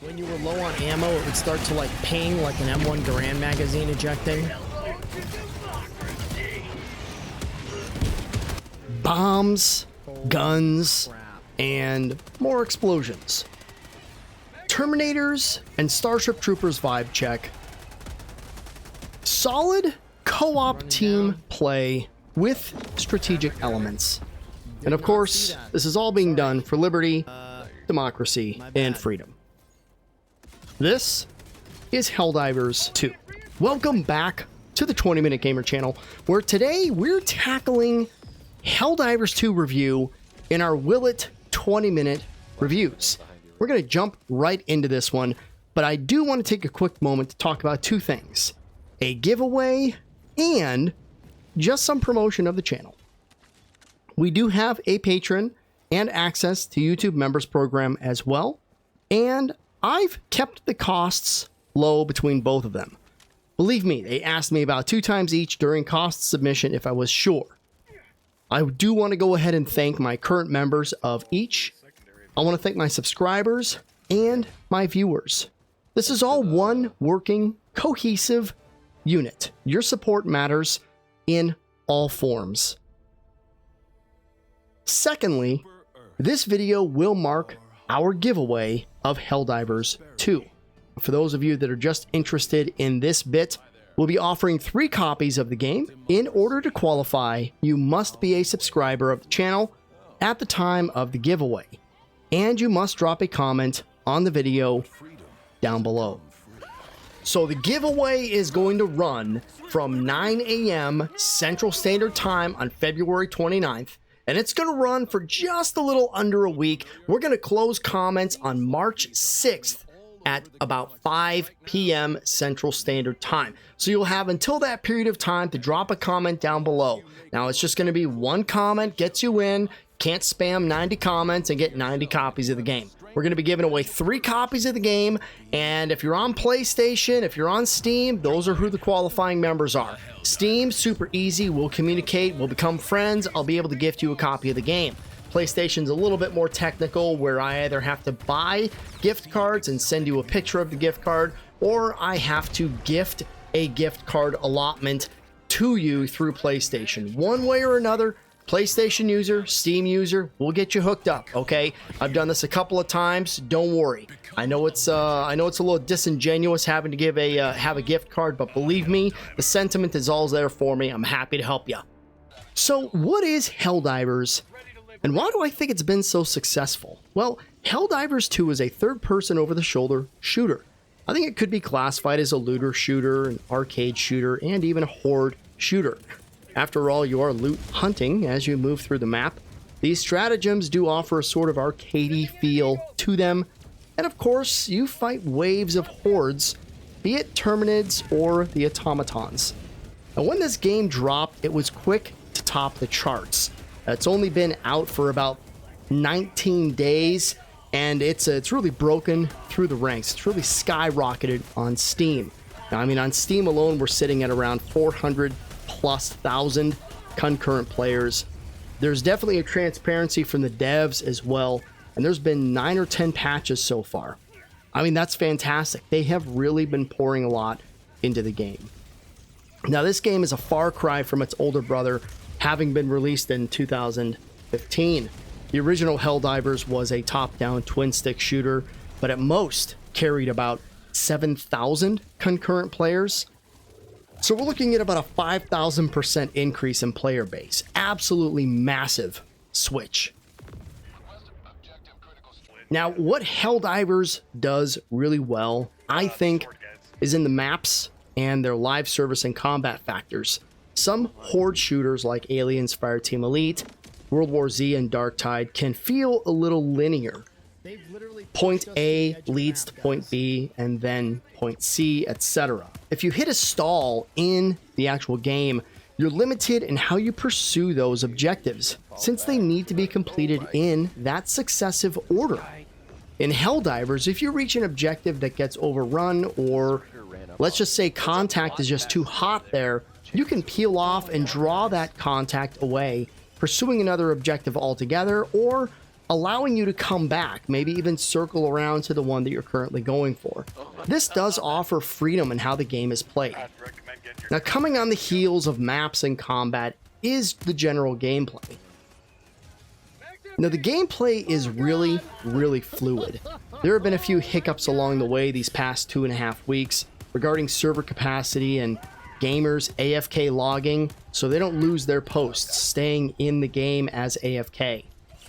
When you were low on ammo, it would start to like ping like an M1 Garand magazine ejecting. Bombs, guns, and more explosions. Terminators and Starship Troopers vibe check. Solid co-op team play with strategic elements. And of course, this is all being done for liberty, democracy, and freedom. This is Helldivers 2. Welcome back to the 20-Minute Gamer channel, where today we're tackling Helldivers 2 review in our Will It 20-Minute Reviews. We're going to jump right into this one, but I do want to take a quick moment to talk about two things: a giveaway and just some promotion of the channel. We do have a Patreon and access to YouTube members program as well, and I've kept the costs low between both of them. Believe me, they asked me about 2 times each during cost submission if I was sure. I do want to go ahead and thank my current members of each. I want to thank my subscribers and my viewers. This is all one working, cohesive unit. Your support matters in all forms. Secondly, this video will mark our giveaway of Helldivers 2. For those of you that are just interested in this bit, we'll be offering 3 copies of the game. In order to qualify, you must be a subscriber of the channel at the time of the giveaway, and you must drop a comment on the video down below. So the giveaway is going to run from 9 a.m. Central Standard Time on February 29th, and it's going to run for just a little under a week. We're going to close comments on March 6th at about 5 p.m. Central Standard Time. So you'll have until that period of time to drop a comment down below. Now, it's just going to be 1 comment gets you in. Can't spam 90 comments and get 90 copies of the game. We're going to be giving away 3 copies of the game, and if you're on PlayStation, if you're on Steam, those are who the qualifying members are. Steam, super easy. We'll communicate. We'll become friends. I'll be able to gift you a copy of the game. PlayStation's a little bit more technical, where I either have to buy gift cards and send you a picture of the gift card, or I have to gift a gift card allotment to you through PlayStation. One way or another, PlayStation user, Steam user, we'll get you hooked up, okay? I've done this a couple of times. Don't worry. I know it's a little disingenuous having to have a gift card, but believe me, the sentiment is all there for me. I'm happy to help you. So, what is Helldivers, and why do I think it's been so successful? Well, Helldivers 2 is a third-person over-the-shoulder shooter. I think it could be classified as a looter shooter, an arcade shooter, and even a horde shooter. After all, you are loot hunting as you move through the map. These stratagems do offer a sort of arcadey feel to them. And of course, you fight waves of hordes, be it Terminids or the automatons. And when this game dropped, it was quick to top the charts. It's only been out for about 19 days, and it's really broken through the ranks. It's really skyrocketed on Steam. Now, I mean, on Steam alone, we're sitting at around 400,000+ concurrent players. There's definitely a transparency from the devs as well, and there's been 9 or 10 patches so far. I mean, that's fantastic. They have really been pouring a lot into the game. Now, this game is a far cry from its older brother, having been released in 2015. The original Helldivers was a top-down twin-stick shooter, but at most carried about 7,000 concurrent players. So we're looking at about a 5,000% increase in player base. Absolutely massive switch. Now, what Helldivers does really well, I think, is in the maps and their live service and combat factors. Some horde shooters like Aliens, Fireteam Elite, World War Z, and Dark Tide can feel a little linear. Point A leads to point B, and then point C, etc. If you hit a stall in the actual game, you're limited in how you pursue those objectives, since they need to be completed in that successive order. In Helldivers, if you reach an objective that gets overrun, or let's just say contact is just too hot there, you can peel off and draw that contact away, pursuing another objective altogether, or allowing you to come back, maybe even circle around to the one that you're currently going for. This does offer freedom in how the game is played. Now, coming on the heels of maps and combat is the general gameplay. Now, the gameplay is really, really fluid. There have been a few hiccups along the way these past 2.5 weeks regarding server capacity and gamers AFK logging, so they don't lose their posts, staying in the game as AFK.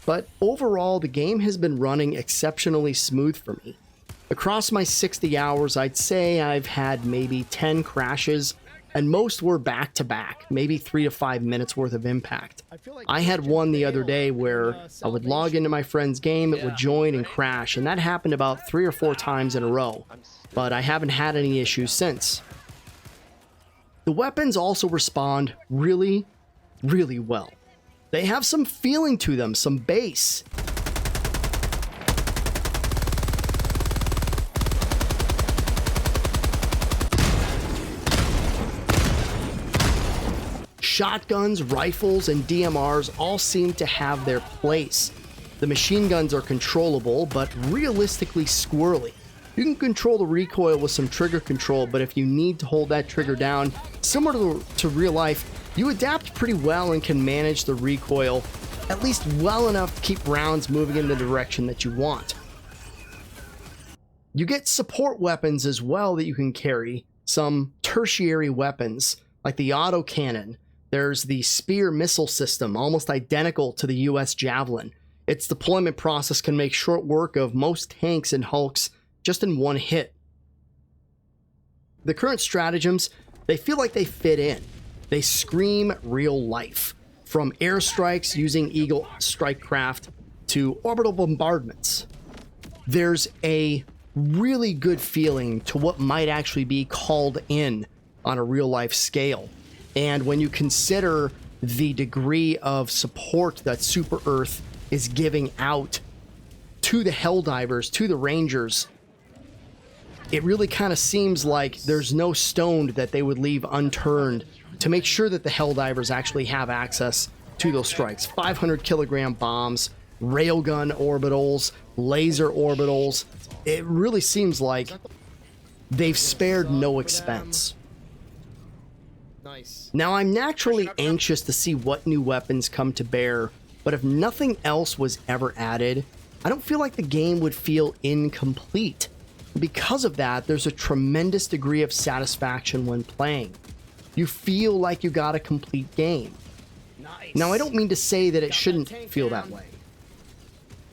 But overall, the game has been running exceptionally smooth for me. Across my 60 hours, I'd say I've had maybe 10 crashes, and most were back-to-back, maybe 3 to 5 minutes worth of impact. I had one the other day where I would log into my friend's game, it would join and crash, and that happened about 3 or 4 times in a row, but I haven't had any issues since. The weapons also respond really, really well. They have some feeling to them, some bass. Shotguns, rifles, and DMRs all seem to have their place. The machine guns are controllable, but realistically squirrely. You can control the recoil with some trigger control, but if you need to hold that trigger down, similar to real life, you adapt pretty well and can manage the recoil at least well enough to keep rounds moving in the direction that you want. You get support weapons as well that you can carry, some tertiary weapons like the autocannon. There's the spear missile system, almost identical to the US Javelin. Its deployment process can make short work of most tanks and hulks just in one hit. The current stratagems, they feel like they fit in. They scream real life, from airstrikes using Eagle strike craft to orbital bombardments. There's a really good feeling to what might actually be called in on a real life scale. And when you consider the degree of support that Super Earth is giving out to the Helldivers, to the Rangers, it really kind of seems like there's no stone that they would leave unturned to make sure that the Helldivers actually have access to those strikes. 500 kilogram bombs, railgun orbitals, laser orbitals. It really seems like they've spared no expense. Now, I'm naturally anxious to see what new weapons come to bear, but if nothing else was ever added, I don't feel like the game would feel incomplete. Because of that, there's a tremendous degree of satisfaction when playing. You feel like you got a complete game. Now, I don't mean to say that it shouldn't feel that way,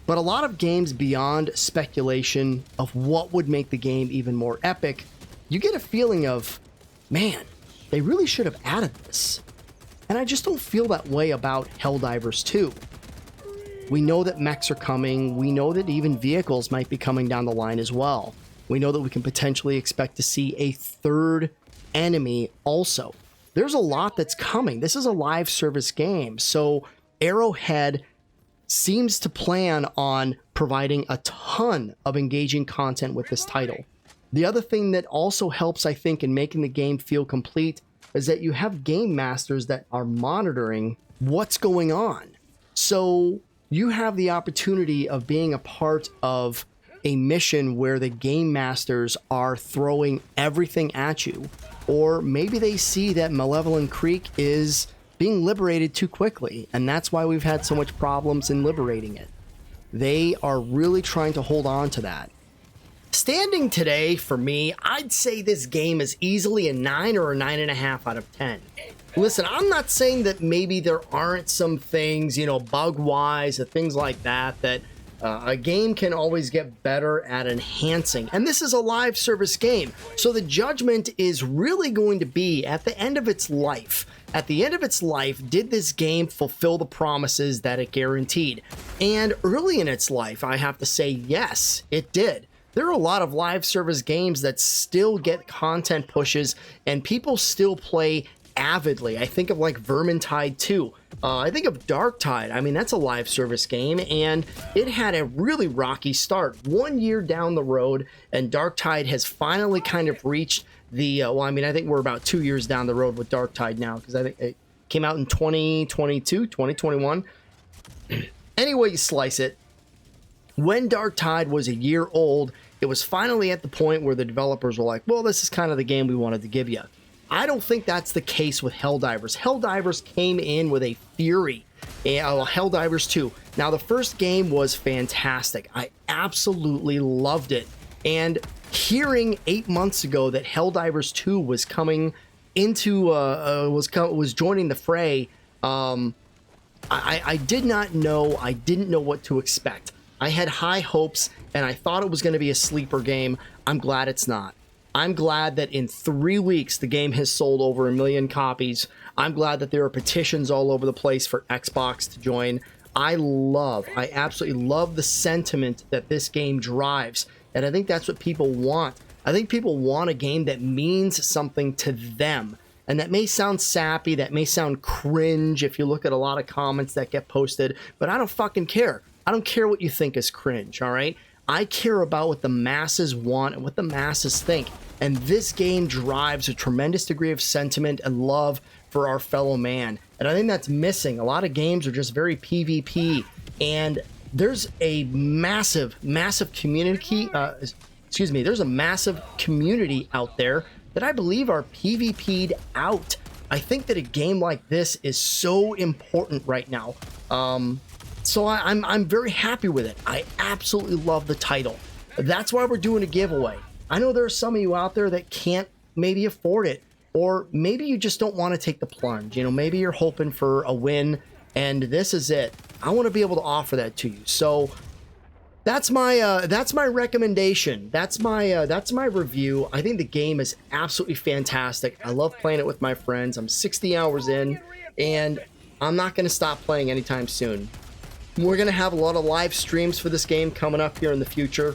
but a lot of games beyond speculation of what would make the game even more epic, you get a feeling of, man, they really should have added this. And I just don't feel that way about Helldivers 2. We know that mechs are coming. We know that even vehicles might be coming down the line as well. We know that we can potentially expect to see a third enemy also. There's a lot that's coming. This is a live service game, so Arrowhead seems to plan on providing a ton of engaging content with this title. The other thing that also helps, I think, in making the game feel complete is that you have game masters that are monitoring what's going on. So you have the opportunity of being a part of a mission where the game masters are throwing everything at you, or maybe they see that Malevolent Creek is being liberated too quickly, and that's why we've had so much problems in liberating it. They are really trying to hold on to that. Standing today, for me, I'd say this game is easily a 9 or a 9.5 out of 10. Listen, I'm not saying that maybe there aren't some things, bug-wise, or things like that, that a game can always get better at enhancing. And this is a live service game, so the judgment is really going to be at the end of its life. At the end of its life, did this game fulfill the promises that it guaranteed? And early in its life, I have to say, yes, it did. There are a lot of live service games that still get content pushes and people still play avidly. I think of like Vermintide 2. I think of Darktide. I mean, that's a live service game, and it had a really rocky start. 1 year down the road, and Darktide has finally kind of reached the, I think we're about 2 years down the road with Darktide now, because I think it came out in 2022, 2021. Anyway you slice it, when Dark Tide was a year old, it was finally at the point where the developers were like, well, this is kind of the game we wanted to give you. I don't think that's the case with Helldivers. Helldivers came in with a fury. Helldivers 2. Now, the first game was fantastic. I absolutely loved it. And hearing 8 months ago that Helldivers 2 was coming into, was joining the fray, I did not know. I didn't know what to expect. I had high hopes, and I thought it was going to be a sleeper game. I'm glad it's not. I'm glad that in 3 weeks, the game has sold over 1 million copies. I'm glad that there are petitions all over the place for Xbox to join. I absolutely love the sentiment that this game drives, and I think that's what people want. I think people want a game that means something to them. And that may sound sappy, that may sound cringe if you look at a lot of comments that get posted, but I don't fucking care. I don't care what you think is cringe, all right? I care about what the masses want and what the masses think. And this game drives a tremendous degree of sentiment and love for our fellow man. And I think that's missing. A lot of games are just very PvP. And there's a massive, massive community, there's a massive community out there that I believe are PvP'd out. I think that a game like this is so important right now. So I'm very happy with it. I absolutely love the title. That's why we're doing a giveaway. I know there are some of you out there that can't maybe afford it, or maybe you just don't want to take the plunge. You know, maybe you're hoping for a win, and this is it. I want to be able to offer that to you. So that's my recommendation. That's my review. I think the game is absolutely fantastic. I love playing it with my friends. I'm 60 hours in, and I'm not going to stop playing anytime soon. We're going to have a lot of live streams for this game coming up here in the future.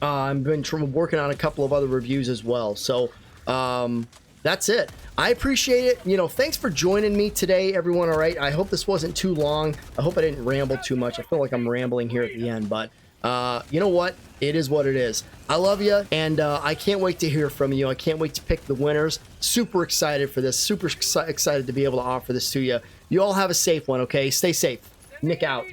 I've been working on a couple of other reviews as well. So that's it. I appreciate it. You know, thanks for joining me today, everyone. All right. I hope this wasn't too long. I hope I didn't ramble too much. I feel like I'm rambling here at the end, but you know what? It is what it is. I love you, and I can't wait to hear from you. I can't wait to pick the winners. Super excited for this. Super excited to be able to offer this to you. You all have a safe one, okay? Stay safe. Nick out.